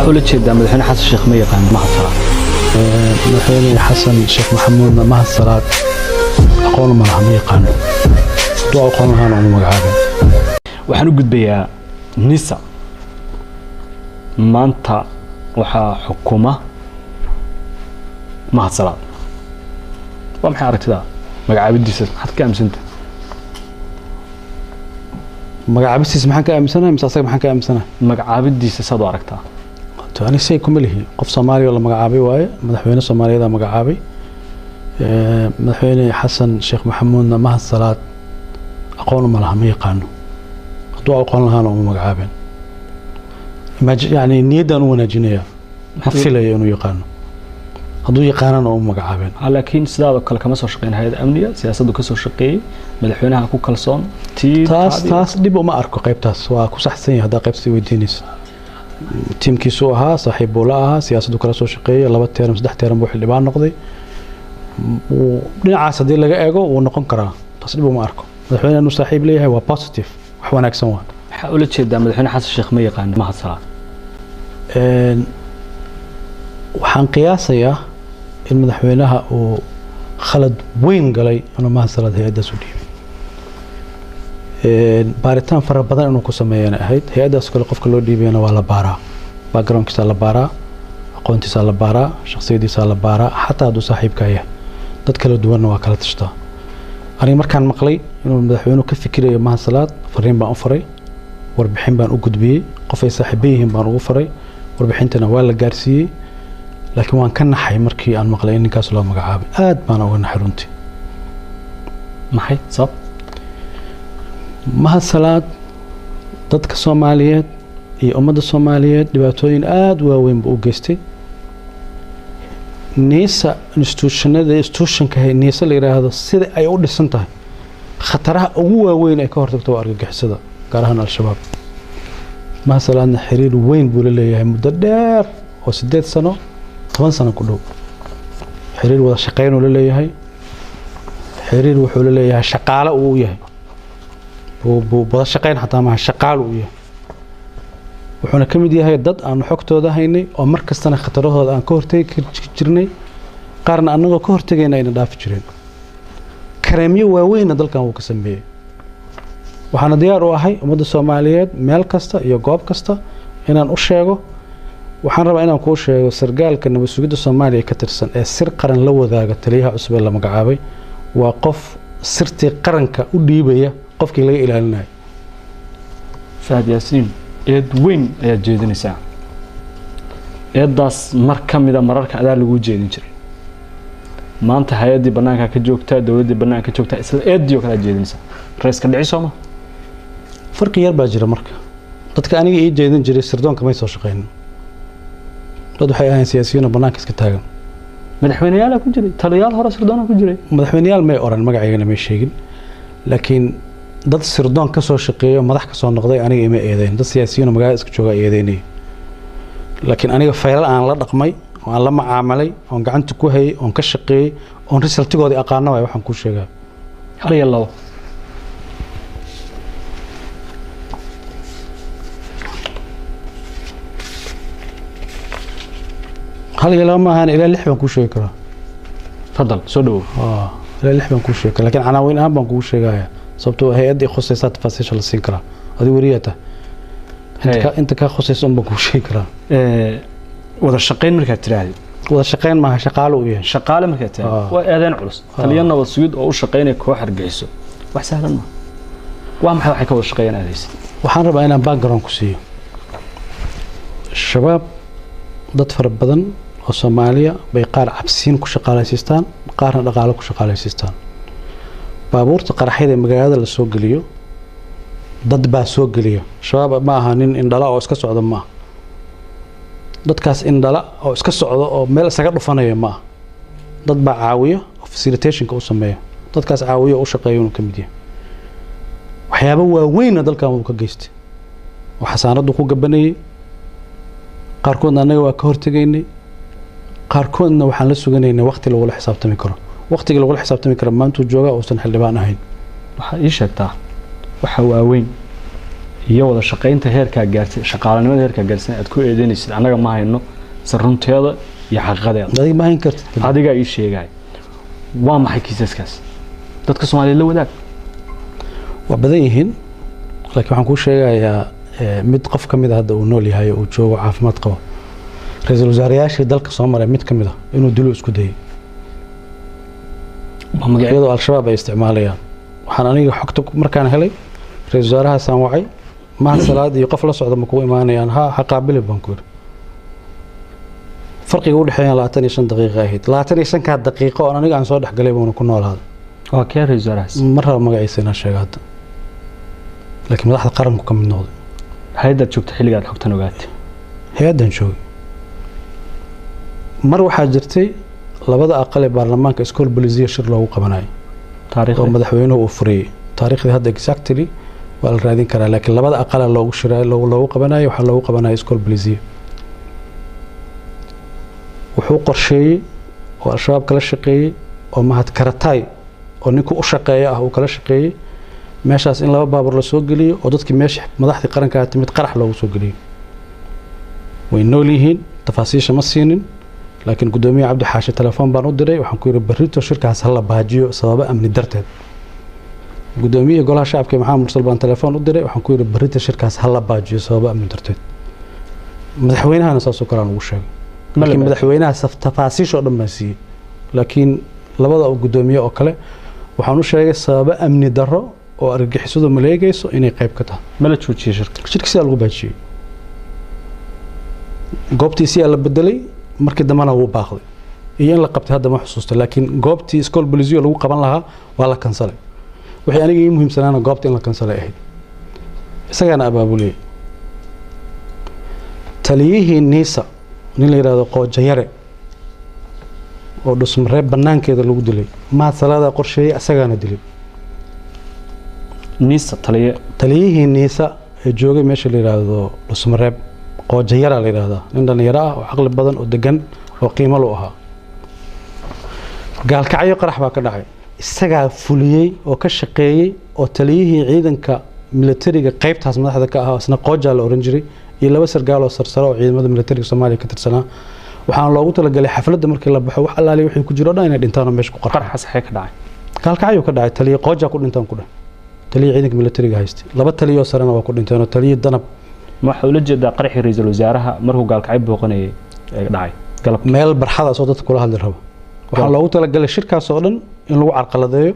ولا تشيد مدحين حسن الشيخ ما يقان ما الصلاة مدحين حسن الشيخ محمود ما الصلاة أقول ما لها ما يقان دعاء قولها أنا مقعابين waxaan u gudbayaa nisa maanta waxa xukuma mahadsalad waa maxay aragtida magacaabidiisa maxaad ka aaminsantahay magacaabistiisa maxaan ka aaminsanahay mise asaga maxaan ka aaminsanahay magacaabidiisa saad u aragtaa ani say kuma lihi qof Soomaali oo la magacaabay waaye madaxweyne Soomaaliyeed ah magacaabay madaxweyne xasan sheekh maxamuud mahadsalad aqoon ma laha ma yaqaano دعاء قولها أنا مقعابين يعني نيدا ونجنيا ما في له إنه يقانو هذو يقانن أو مقعابين لكن سداد كل كم سو شقين هذا أمنية سياسة كسو شقي مدحونها كو كلسون تاس دي ما أركو قيب تاس وكو صحسين هذا قيب سوي دينيس تيم كيسوها صاحب بولاها سياسة كلسو شقي لبا تيرم سدح تيرم بوحي اللي بان نقضي ودنا عاسدين لقى إيجو ونقن كرا تاس دي ما أركو مدحونها إنه صاحب ليه هو بوزيتيف وحوانك سوان ولا تشيد مدحين حسن الشيخ ما يقان ما الصلاة waxaan qiyaasayaa in madaxweynaha uu khalad weyn galay inuu mahadsalad hay'adaas u dhiibay baaritaan fara badan inuu ku sameeyana ahayd hay'adaas kale qofka loo dhiibayna waa la baaraa backgroundkiisa la baaraa aqoontiisa la baaraa shakhsiyadiisa la baaraa xataa hadduu saaxiibka yahay dad kala duwanna waa kala tashtaa aniga markaan maqlay inuu madaxweynuhu ka fikirayo mahadsalad fariin baan u faray warbixin baan u gudbiyey qof ay saaxiibo yihiin baan ugu faray warbixintana waa la gaarsiiyey laakiin waan ka naxay markii aan maqlay in ninkaas loo magacaabay aad baan uga naxay runtii maxay sabab mahadsalad dadka Soomaaliyeed iyo ummadda Soomaaliyeed dhibaatooyin aad u waaweyn buu u geystay nisa institutionka nisa la yiraahdo sida ay u dhisan tahay khataraha ugu waaweyn ay ka hortagto argagixisada gaar ahaan al-shabaab mahadsaladna xiriir weyn buu leeyahay muddo dheer oo 8 sano 10 sano ku dhow xiriir wada shaqeyn uu leeyahay xiriir wuxuu leeyahay shaqaale uu yahay wada shaqeyn xataa ma shaqaale uu yahay wuxuuna kamid yahay dad aan xogtooda haynay oo markastana khatarahooda aan ka hortagi jirnay qaarna anagoo ka hortagayna ayna dhaafi jireen kareemiyo waaweyn dalkan uu ka sameeyay waxaana diyaar u ahay ummadda Soomaaliyeed meel kasta iyo goob kasta inaan u sheego waxaan rabaa inaan kuu sheego sargaalka nabad sugidda Soomaaliya ka tirsan ee sir qaran la wadaaga taliyaha cusub ee la magacaabay waa qof sirtii qaranka u dhiibaya qofkii laga ilaalinayo Fahad Yaasiin eed weyn ayaa jeedinaysaa eedaas mar kamida mararka adaa lagu jeedin jiray maanta hay'adii banaanka ka joogta dawladda banaanka ka joogta isla eedii kala jeedinaysaa raiiska dhiciso ma farqi yar baa jira marka dadka aniga ii jeedin jiray sirdoonka may soo shaqeeyeen dad waxay ahayn siyaasiyiin banaanka iska taagan madaxweynayaal ku jiray taliyaal hore sirdoon ku jiray madaxweynayaal may oran magaceygana may sheegin laakiin dad sirdoon ka soo shaqeeyo madax ka soo noqday aniga ima eedeyn dad siyaasiyiin magaalada iska jooga eedeynay laakiin aniga faylal aan la dhaqmay oo aan la macaamalay oo gacanta ku hayay oo ka shaqeeyay oo resultigoodii aqaano way waxaan ku sheegaa hal iyo labo هل يلا ما هن إلى اللحم كوشة كرا تفضل سودو إلى اللحم كوشة كرا لكن عناوين أهم بنكوشة جاية صبتو هي أدي خصيصات فاسيش على السكرة هذه وريته أنت كخصيص بنكوشة كرا وذا الشقين مركز تراهي وذا الشقين ما شقالو إيه شقالة مركز تراهي وأذان علص خلينا والسويد أو الشقين كوحر جيسو وحسهلا ما وهم حكوا الشقين هذيس وحنرب أنا باك جراوند كوسيو الشباب ضد فرق بدن وصوماليا بيقار عبسين كشقاليسيستان قارن دقاله كشقاليسيستان بابورت قرحيده magaalada la soo galiyo dad baa soo galiyo shabaab ma aha nin indhala oo iska socdo ma dadkaas indhala oo iska socdo oo meel isaga dhufanayo ma dad baa caawiyo facilitation ka u sameeyo dadkaas caawiyo oo shaqeeyo inuu kamid yahay waxyaabo waaweyn dalkan uu ka geystay oo xasaanadu ku gabanayay qaarkoodna anaga waa ka hortageynay qaarkoodna waxaan la suganaynaa waqti lagu la xisaabtami karo waqtiga lagu la xisaabtami karo maanta uu jooga oo san xildhibaan ahayn waxa ii sheegtaa waxa waaweyn iyo wada shaqaynta heerka gaartay shaqaalanimada heerka gaarsan aad ku eedeynaysid anaga ma hayno sarunteeda iyo xaqiiqadeeda adiga ma hayn kartid adiga ay sheegay waa maxay kiisaskaas dadka Soomaaliyeed la wadaag waa badan yihiin laakiin waxaan ku sheegayaa mid qof kamid ah hadda uu nool yahay oo joogo caafimaad qabo ra'iisul wasaarayaashii dalka soo maray mid kamid ah inuu dilo isku dayay magacyada al-shabaab ay isticmaalayaan waxaan aniga xogta markaan helay ra'iisul wasaaraha saan wacay ma salaad iyo qof la socdo ma ku imaanayaan ha qaabili baan ku yiri farqiga u dhaxeeya 25 daqiiqo ahayd 25 daqiiqo oo aniga aan soo dhaxgalay baan ku noolaaday waa kee ra'iisul wasaarahaas mar raba magaciisa inaan sheego hadda laakiin madaxda qaranku ka mid noqday hay'adda joogta xilligaad xogtan ogaatay hay'addan joogay mar waxaa jirtay labada aqal ee baarlamaanka iskool bolisiya shir loogu qabanayo taariikh oo madaxweynuhu uu furiyay taariikhda hadda exactly waa la raadin karaa laakiin labada aqal loogu shiray loogu qabanayo waxa loogu qabanayo iskool bolisiya wuxuu qorsheeyay oo al-shabaab kala shaqeeyay oo mahad karatay oo ninku u shaqeeya ah uu kala shaqeeyay meeshaas in laba baabuur la soo geliyo oo dadkii meesha madaxdii qaranka ah timid qarax loogu soo geliyo way nool yihiin tafaasiisha ma siinin laakiin gudoomiye Cabdi Xaashi telefoon baan u diray waxaan ku yiri barrito shirkaas hal la baajiyo sabab amni darteed gudoomiye golaha shacabka maxamed mursal baan telefoon u diray waxaan ku yiri barrito shirkaas hal la baajiyo sabab amni darteed madaxweynahana saasoo kale ugu sheegay laakiin madaxweynaha tafaasiisha oo dhan ma siiyay laakiin labada gudoomiye oo kale waxaan u sheegay sabab amni darro oo argagixisadu maleegayso inay qayb ka tahay mala joojiyay shirkiisa lagu baajiyay goobtiisii la bedelay markii dambana wuu baaqday iyo in la qabtay hadda ma xusuusto laakiin goobtii iskool bolisiyo lagu qaban lahaa waa la kansalay wixii aniga ii muhiimsanaana goobta in la kansalay ahayd isagana abaabuliyay taliyihii niisa nin la yiraahdo qoojayare oo dhusmareeb banaankeeda lagu dilay ma salaada qorsheeyay asagana dilay niisa taliyihii niisa ee joogay meesha la yiraahdo dhusmareeb qoojayara la yiraahdo nin dhalinyaro ah oo aqli badan oo degan oo qiimo loo ahaa gaalkacyo qarax baa ka dhacay isaga fuliyay oo ka shaqeeyay oo taliyihii ciidanka militariga qaybtaas madaxda ka ah isna qooja la oran jiray iyo laba sargaal oo sarsaro oo ciidamada militariga Soomaaliya ka tirsanaa waxaan loogu talagalay xafladda markii la baxo wax allaali wixii ku jiro dhan inay dhintaan oo meesha ku qarxas xay ka dhacay gaalkacyo ka dhacay taliye qooja ku dhintaan ku dhah taliye ciidanka militariga haystay laba taliye oo sarana waa ku dhinteen oo taliye danab waxa ula jeedaa qaraxii ra'iisul wasaaraha markuu gaalkacyo booqanayay ee dhacay galab meel barxadaas oo dadka kula hadli rabo waxaan loogu talagalay shirkaas oo dhan in lagu carqaladeeyo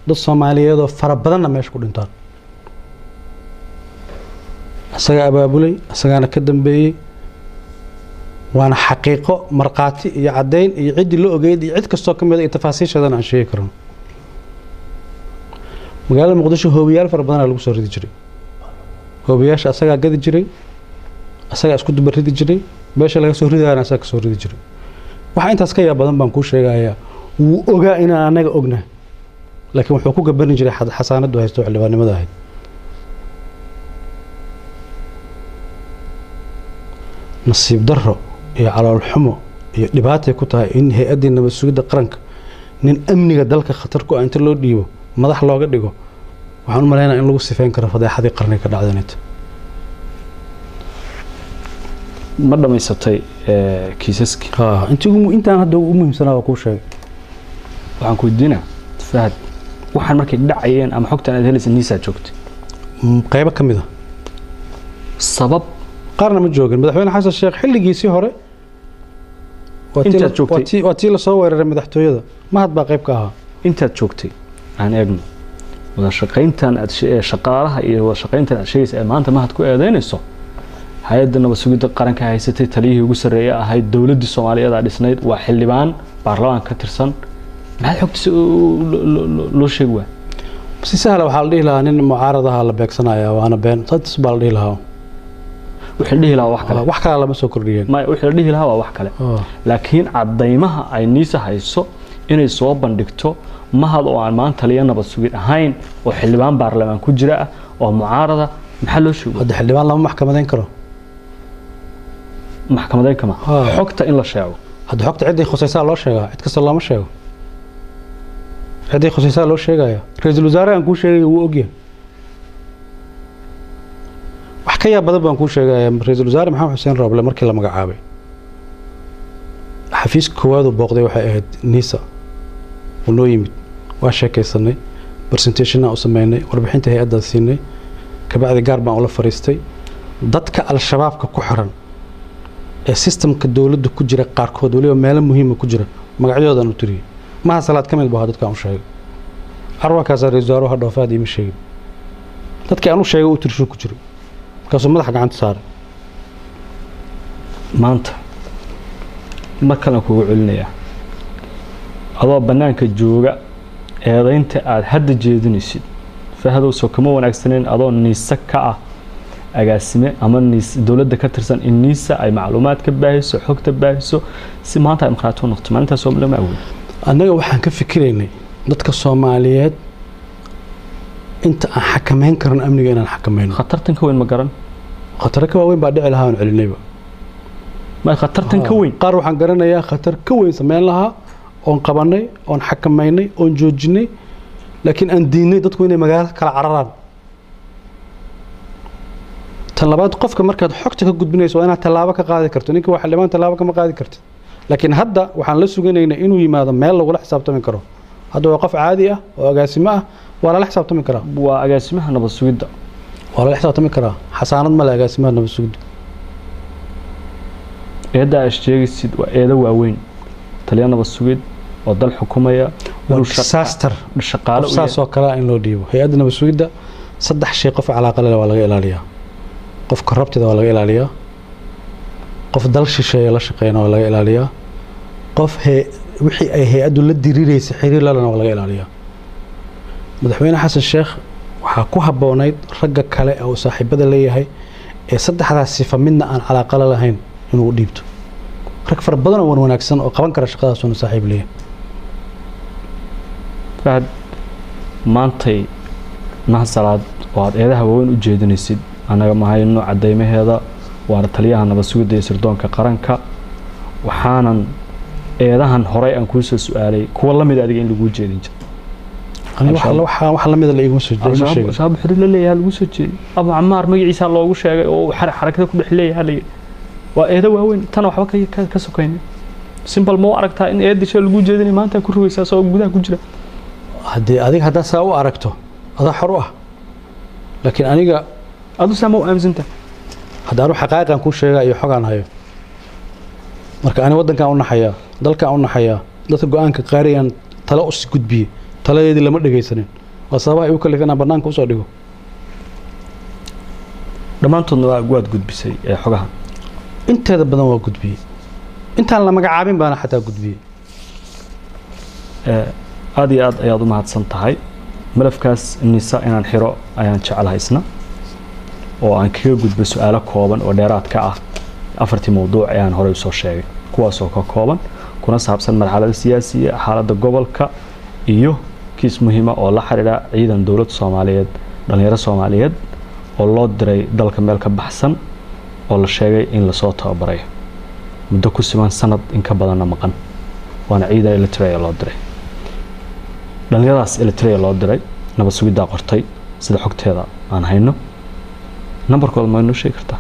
dad Soomaaliyeed oo fara badan meesha ku dhintaan asaga abaabulay asagana ka dambeeyay waana xaqiiqo marqaati iyo cadeyn iyo cid la ogeyd iyo cid kasto kamid ah tafaasiishadan aan sheegi karno magaalada Muqdisho hoobiyaal fara badan lagu soo ridi jiray hoobiyaasha asaga gadi jiray asaga isku dubar ridi jiray meesha laga soo ridaana asaga soo ridi jiray waxa intaas ka yaab badan baan ku sheegayaa wuu ogaa in anaga ognahay laakiin wuxuu ku gaban jiray xasaanadu haysto xildhibaanimada ahayd nasiib darro iyo calool xumo iyo dhibaato ku tahay in hay'adda nabad sugidda qaranka nin amniga dalka khatar ku ah inta loo dhiibo madax looga dhigo waxaan u maleynayaa in lagu sifeyn karo fadeexadii qarni ka dhacday ma dhamaysatay kiisaski intaan hadda ugu muhiimsanaa waa kuu sheegay waxaan ku weydiinaa fahad waxaan markay dhacayeen ama xogtan aad helaysa niisa joogtay qaybo kamid ah sabab qarna ma joogin madaxweyne xasan sheekh xilligiisii hore waa tii la soo weeraray madaxtooyada mahad baa qayb ka ahaa intaad joogtay aan eegno wada shaqayntan aad shaqaalaha iyo wada shaqayntan aad sheegaysa ee maanta mahad ku eedeynayso hay'adda nabad sugidda qaranka haysatay taliyihii ugu sareeyay ahayd dawladda Soomaaliyeed ee dhisnayd waa xildhibaan baarlamaanka ka tirsan maxay xogtiisa loo sheegay si sahal waxa la dhihi lahaa nin mucaaradaha la beegsanaya waana been sadis baa la dhihi lahaa wixii dhihi lahaa wax kale lama soo kordhiyeen ma wixii dhihi lahaa waa wax kale laakiin cadeymaha ay niisa hayso inay soo bandhigto mahad oo aan maanta taliye nabad sugid ahayn oo xildhibaan baarlamaan ku jira oo mucaarada maxaa loo sheegay hadda xildhibaan lama maxkamadeyn karo maxkamadeyn kama xogta in la sheego hadda xogta cidii khusaysaa loo sheegaa cid kasta looma sheego cidii khusaysaa loo sheegaya ra'iisul wasaare aan ku sheegay wuu ogyahay ka yaab badan baan kuu sheegaya ra-iisul wasaare maxamed xuseen rooble markii la magacaabay xafiiska koowaad uu booqday waxay ahayd nisa uu noo yimid waa sheekaysanay presentationaa u sameynay warbixinta hay-addaa siinay kabacdi gaar baan ula fariistay dadka al-shabaabka ku xiran ee systemka dowladda ku jira qaarkood waliba meelo muhiima ku jira magacyadoodan u tiriyey maha salaad ka mid baa dadkaan u sheegay carwankaasaa ra-iisul wasaaruhu hadhoofaad iima sheegin dadkii aan u sheegay u tirsho ku jiro markaasuu madaxa gacanta saaray maanta mar kalen kugu celinayaa adoo bannaanka jooga eedaynta aad hadda jeedinaysid fahdow soo kama wanaagsaneyn adoo niisa ka ah agaasime ama dowladda ka tirsan in niisa ay macluumaad ka baahiso xogta baahiso si maanta ay markhaati u noqoto maalintaas oo lama awood annaga waxaan ka fikiraynay dadka Soomaaliyeed inta aan xakameyn karin amniga inaan xakameyno khatartan ka weyn ma garan khatar ka weyn baa dhici lahaa aan celinayba ma khatartan ka weyn qaar waxaan garanayaa khatar ka weyn sameyn lahaa oon qabanay oon xakameynay oon joojinay laakiin aan diinay dadku inay magaalada kala cararaan talabaad qofka markaad xogta ka gudbinayso waa inaad tallaabo ka qaadi karto ninka waxa limaan tallaabo kama qaadi kartid laakiin hadda waxaan la suganaynaa inuu yimaado meel lagu la xisaabtami karo hadda waa qof caadi ah oo agaasimo ah waa la xisaabtami karaa waa agaasimaha nabad sugidda waa la xisaabtami karaa xasaanad ma le agaasimaha nabad sugidda eedda aad sheegaysid waa eedo waaweyn taliya nabad sugid oo dal xukumaya disaster shaqaale saas oo kale in loo dhiibo hay-adda nabad sugidda saddex shay qof calaaqa leh waa laga ilaaliyaa qof korruptida waa laga ilaaliyaa qof dal shisheeye la shaqeeyna waa laga ilaaliyaa qof wixii ay hay-addu la diriiraysay xiriir lalana waa laga ilaaliyaa madaxweyne xasan sheekh waxaa ku habboonayd ragga kale oo saaxiibada leeyahay ee saddexdaas sifa midna aan calaaqa la lahayn inuu u dhiibto rag fara badan oo wanaagsan oo qaban kara shaqadaas oo saaxiib leeyahay fahad maantay mahasalaad oo aad eedaha waaweyn u jeedinaysid anaga ma hayno cadeymaheeda waana taliyaha nabad sugidda iyo sirdoonka qaranka waxaanan eedahan horey aan kuu soo su'aalay kuwa la mid adiga in lagu jeedin jiro wax la mid la iguma soo jeedin shaab xiriir la leeyahay lagu soo jeedin Abu Amaar magaciisa loogu sheegay oo xarakada ku dhex leeyahay waa eeda waaweyn tan waxba ka sokayn simple ma aragtaa in eedisha lagu jeedin maanta ku rugaysaa soo gudaha ku jira hadii adiga hadaa saa u aragto ada xor ah laakiin aniga adu sama u aaminta haddaan xaqaaqiqan ku sheegay iyo xogaan hayo marka ani wadankan u naxaya dalkan u naxaya dadka go'aanka qaariyaan talo u gudbiye taladeedii lama dhageysanin waa sabab ay u kalifeen banaanka u soo dhigo dhamaantoodna waa guud gudbisay ee xogahan inteeda badan waa gudbiyey intaan la magacaabin baana xataa gudbiyey aad iyo aad ayaad u mahadsan tahay malafkaas nisa inaan xiro ayaan jecelahay isna oo aan kaga gudbo su'aalo kooban oo dheeraad ka ah afartii mowduuc ee aan horey soo sheegay kuwaas oo ka kooban kuna saabsan marxaladda siyaasiga xaaladda gobolka iyo kiis muhiim ah oo la xiriira ciidan dawladda Soomaaliyeed dhalinyaro Soomaaliyeed oo loo diray dalka meel ka baxsan oo la sheegay in la soo tababaray muddo ku siman sanad in ka badan maqan waana ciidan Eritrea loo diray dhalinyaradaas Eritrea loo diray nabad sugidda qortay sida xogteeda aan hayno numberkooda ma noo sheegi kartaa